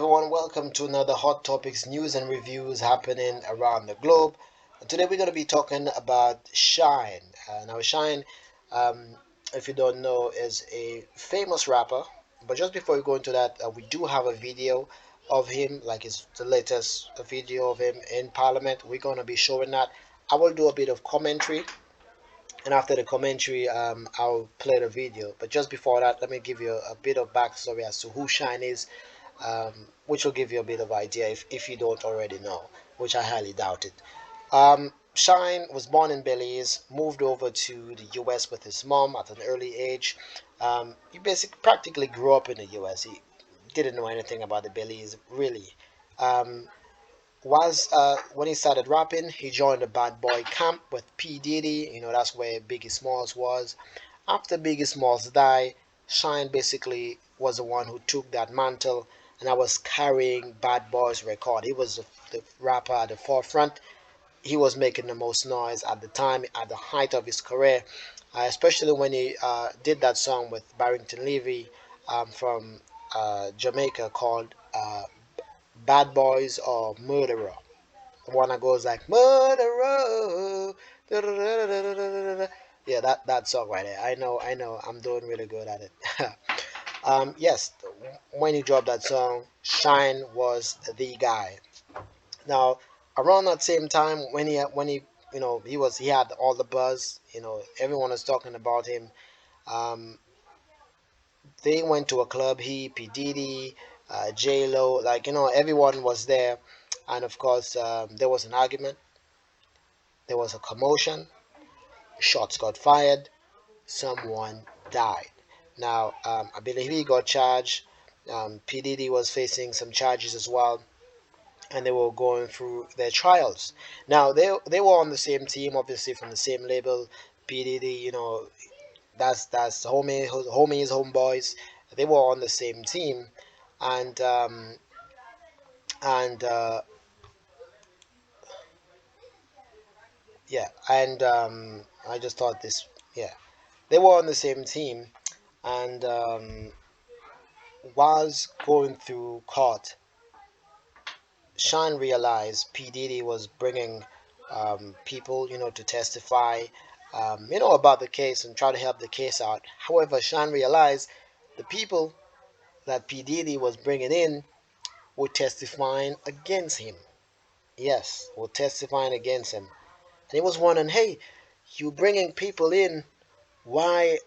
everyone, welcome to another Hot Topics news and reviews happening around the globe. And today we're going to be talking about Shyne. Now, Shyne, um, if you don't know, is a famous rapper. But just before we go into that, we do have a video of him, like it's the latest video of him in Parliament. We're going to be showing that. I will do a bit of commentary, and after the commentary, I'll play the video. But just before that, let me give you a bit of backstory as to who Shyne is, which will give you a bit of idea if you don't already know, which I highly doubt it. Shyne was born in Belize, moved over to the US with his mom at an early age. He basically practically grew up in the US. He didn't know anything about the Belize, really. Um, was When he started rapping, he joined the bad boy camp with P. Diddy. That's where Biggie Smalls was. After Biggie Smalls died, Shyne basically was the one who took that mantle, and I was carrying Bad Boy's record. He was the rapper at the forefront. He was making the most noise at the time, at the height of his career, especially when he did that song with Barrington Levy from Jamaica called Bad Boys or Murderer. The one that goes like murderer. Yeah, that song right there. I know, I'm doing really good at it. Yes, when he dropped that song, Shine was the guy. Now, around that same time, he had all the buzz. Everyone was talking about him. Um, they went to a club. He, P Diddy, J Lo, everyone was there, and of course, there was an argument. There was a commotion. Shots got fired. Someone died. Now, I believe he got charged. P. Diddy was facing some charges as well, and they were going through their trials. Now, they were on the same team, obviously from the same label. P. Diddy, that's homies, homeboys. They were on the same team, and and yeah, and I just thought this, yeah, they were on the same team, and was going through court. Sean realized P. Diddy was bringing people, to testify, about the case and try to help the case out. However, Sean realized the people that P. Diddy was bringing in were testifying against him. Yes, were testifying against him. And he was wondering, hey, you bringing people in, why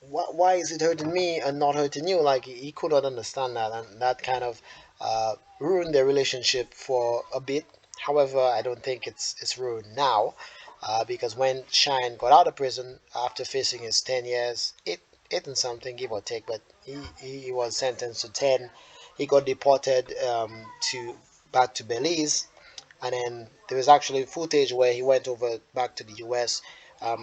why is it hurting me and not hurting you? Like he could not understand that, and that kind of ruined their relationship for a bit. However, I don't think it's ruined now, because when Shine got out of prison after facing his 10 years, it and something, give or take, but he was sentenced to 10. He got deported to back to Belize, and then there was actually footage where he went over back to the US.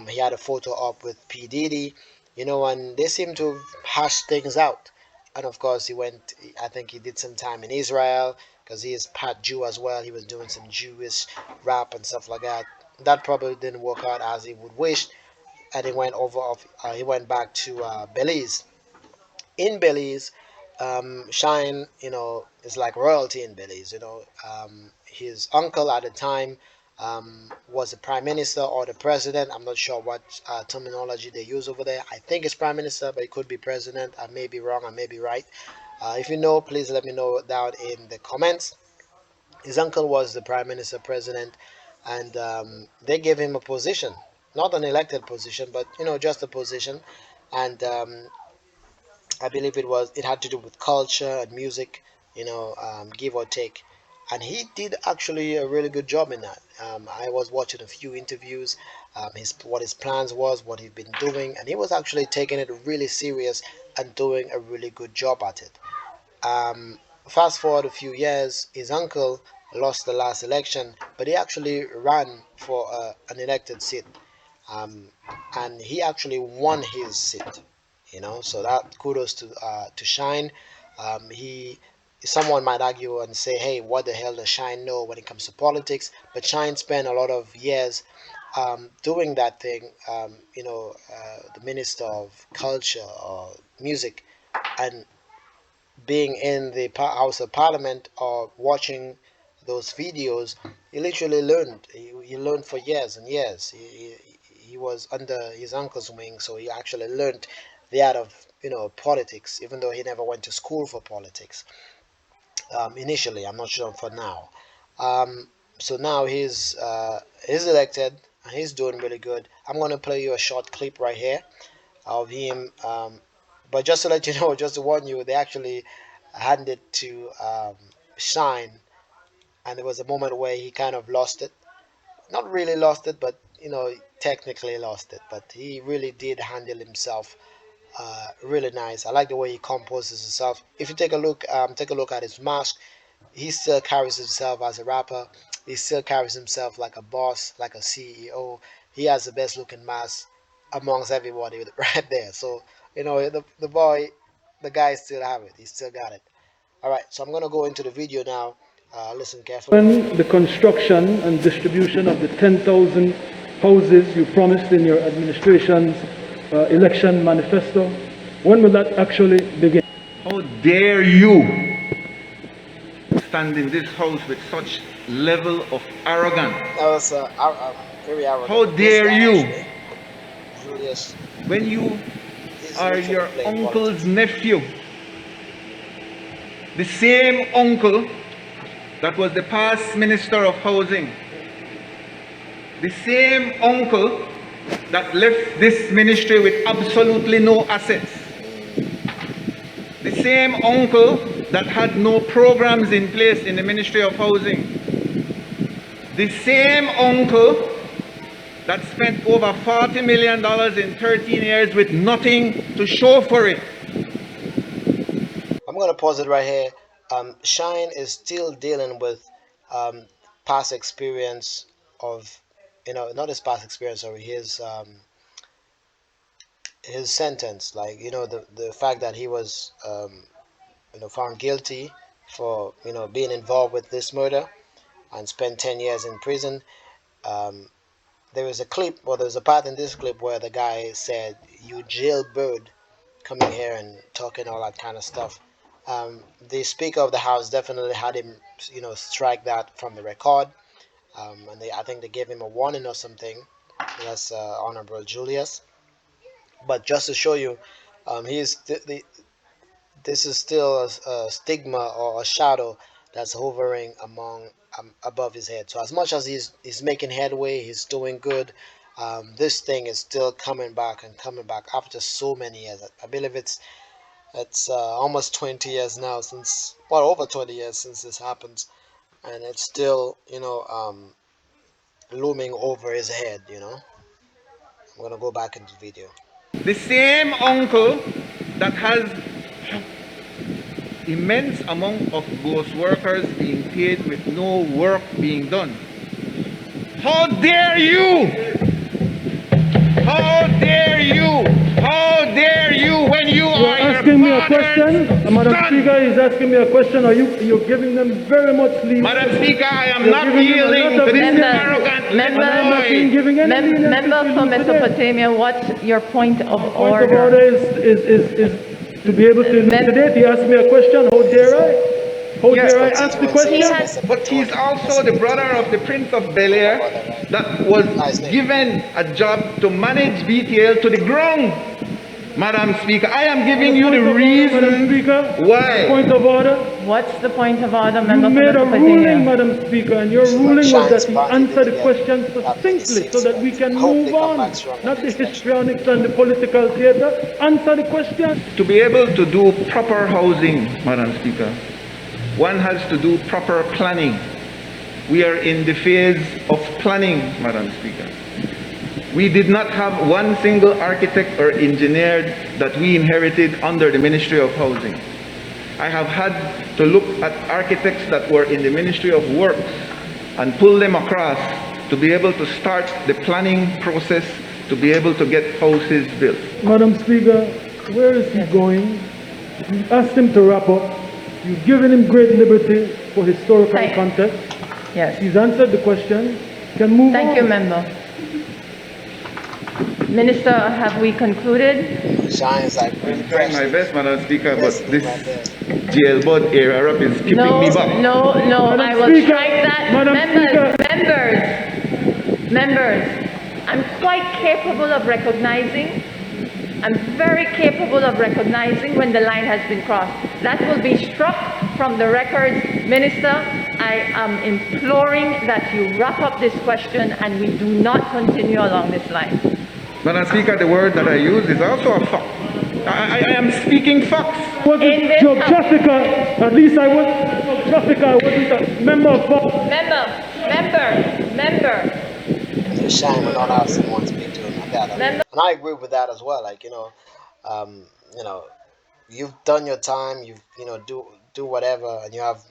He had a photo up with P. Diddy, and they seem to hash things out. And of course, I think he did some time in Israel because he is part Jew as well. He was doing some Jewish rap and stuff like that. That probably didn't work out as he would wish, and he went back to Belize. In Belize, Shine, is like royalty in Belize. His uncle at the time was the prime minister or the president. I'm not sure what terminology they use over there. I think it's prime minister, but it could be president. I may be wrong. I may be right. If you know, please let me know down in the comments. His uncle was the prime minister, president, and they gave him a position, not an elected position, but just a position, and I believe it had to do with culture and music, give or take. And he did actually a really good job in that. I was watching a few interviews, what his plans was, what he'd been doing, and he was actually taking it really serious and doing a really good job at it. Fast forward a few years, his uncle lost the last election, but he actually ran for an elected seat, um, and he actually won his seat. So that kudos to Shine. He Someone might argue and say, hey, what the hell does Shine know when it comes to politics? But Shine spent a lot of years doing that thing. The minister of culture or music, and being in the House of Parliament or watching those videos, he literally learned. He learned for years and years. He was under his uncle's wing, so he actually learned the art of politics, even though he never went to school for politics. Initially, I'm not sure for now. Um, so now he's elected and he's doing really good. I'm gonna play you a short clip right here of him. But just to let you know, just to warn you, they actually handed to Shyne, and there was a moment where he kind of lost it. Not really lost it, but technically lost it. But he really did handle himself really nice. I like the way he composes himself. If you take a look at his mask, he still carries himself as a rapper. He still carries himself like a boss, like a CEO. He has the best looking mask amongst everybody right there. So the boy, the guy still have it. He still got it. All right. So I'm gonna go into the video now. Listen carefully. When the construction and distribution of the 10,000 houses you promised in your administration's election manifesto, when will that actually begin? How dare you stand in this house with such level of arrogance? That was very arrogant. How dare you? Actually, Julius, When you is are literally your playing uncle's politics. nephew, the same uncle that was the past minister of housing, the same uncle that left this ministry with absolutely no assets, the same uncle that had no programs in place in the Ministry of Housing, the same uncle that spent over $40 million in 13 years with nothing to show for it. I'm gonna pause it right here. Shyne is still dealing with past experience of, not his past experience, sorry, his sentence. Like the fact that he was found guilty for being involved with this murder and spent 10 years in prison. Um, there was a clip, or there's a part in this clip where the guy said, "You jailbird, coming here and talking all that kind of stuff." The Speaker of the House definitely had him, strike that from the record, and I think they gave him a warning or something. That's Honorable Julius. But just to show you, this is still a stigma or a shadow that's hovering above his head. So as much as he's making headway, he's doing good. This thing is still coming back and coming back after so many years. I believe it's almost 20 years now since, well, over 20 years since this happens, and it's still looming over his head. I'm gonna go back into the video. The same uncle that has immense amount of ghost workers being paid with no work being done. How dare you? How dare you? How dare you when you You're are asking me your a question. father's Madam son? Speaker is asking me a question. You're giving them very much leave? Madam Speaker, I am You're not giving them a yielding lot of to this leniency. arrogant I'm not boy. giving any leniency Member to for you today. Mesopotamia, what's your point of Point of order? order is to be able to elucidate. He asked me a question. How dare I? How dare I ask the question? But he's also the brother of the Prince of Bel-Air that was given a job to manage BTL to the ground. Madam Speaker, I am giving you the Madam reason Speaker, why. point of order. What's the point of order, You Member made for a ruling, Mesopotamia? Madam Speaker, and your ruling was that he answered the question succinctly so that we can move on. Not the histrionics and the political theater. Answer the question. To be able to do proper housing, Madam Speaker, one has to do proper planning. We are in the phase of planning, Madam Speaker. We did not have one single architect or engineer that we inherited under the Ministry of Housing. I have had to look at architects that were in the Ministry of Works and pull them across to be able to start the planning process to be able to get houses built. Madam Speaker, where is he going? You asked him to wrap up. You've given him great liberty for historical context. Yes. He's answered the question. Can move on. Thank you, Member. Minister, have we concluded? Shyne is like really I'm trying my best, Madam Speaker, but pressing him this right there. jailbird era up is keeping me No, back. no, no, Madam I will Speaker, strike that. Madam Members, I'm quite capable of recognizing, I'm very capable of recognizing when the line has been crossed. That will be struck from the records. Minister, I am imploring that you wrap up this question and we do not continue along this line. Madam Speaker, the word that I use is also a fact. I am speaking facts. wasn't Joe Jessica. At least I wasn't Joe Jessica. I wasn't a member of Member. Shyne will not have someone speak to him like that. Member. And I agree with that as well. Like, um, you know, you've done your time. Do whatever, and you have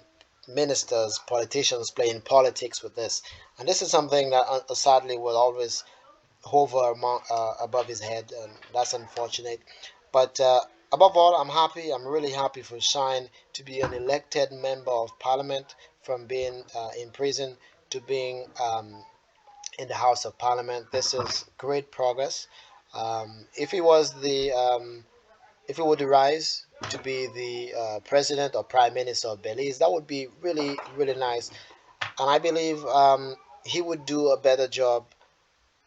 ministers, politicians playing politics with this. And this is something that sadly will always hover above his head, and that's unfortunate. But above all, I'm happy. I'm really happy for Shyne to be an elected member of parliament, from being in prison to being in the House of Parliament. This is great progress. If he was if he would rise to be the president or prime minister of Belize, that would be really, really nice. And I believe he would do a better job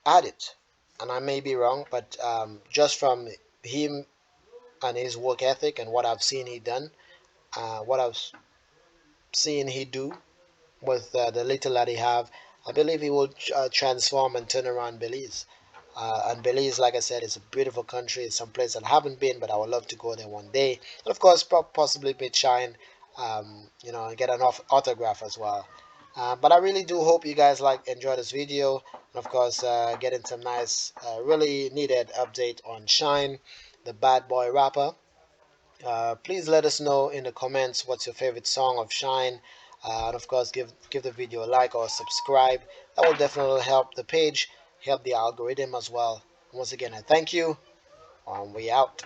at it. And I may be wrong, but just from him and his work ethic and what I've seen he done, what I've seen he do with the little that he have, I believe he will transform and turn around Belize. And Belize, like I said, is a beautiful country. It's some place I haven't been, but I would love to go there one day. And of course, possibly meet Shyne, and get an autograph as well. But I really do hope you guys enjoy this video, and of course, getting some nice, really needed update on Shyne, the bad boy rapper. Please let us know in the comments what's your favorite song of Shyne, and of course, give the video a like or subscribe. That will definitely help the page, help the algorithm as well. Once again, I thank you. We out.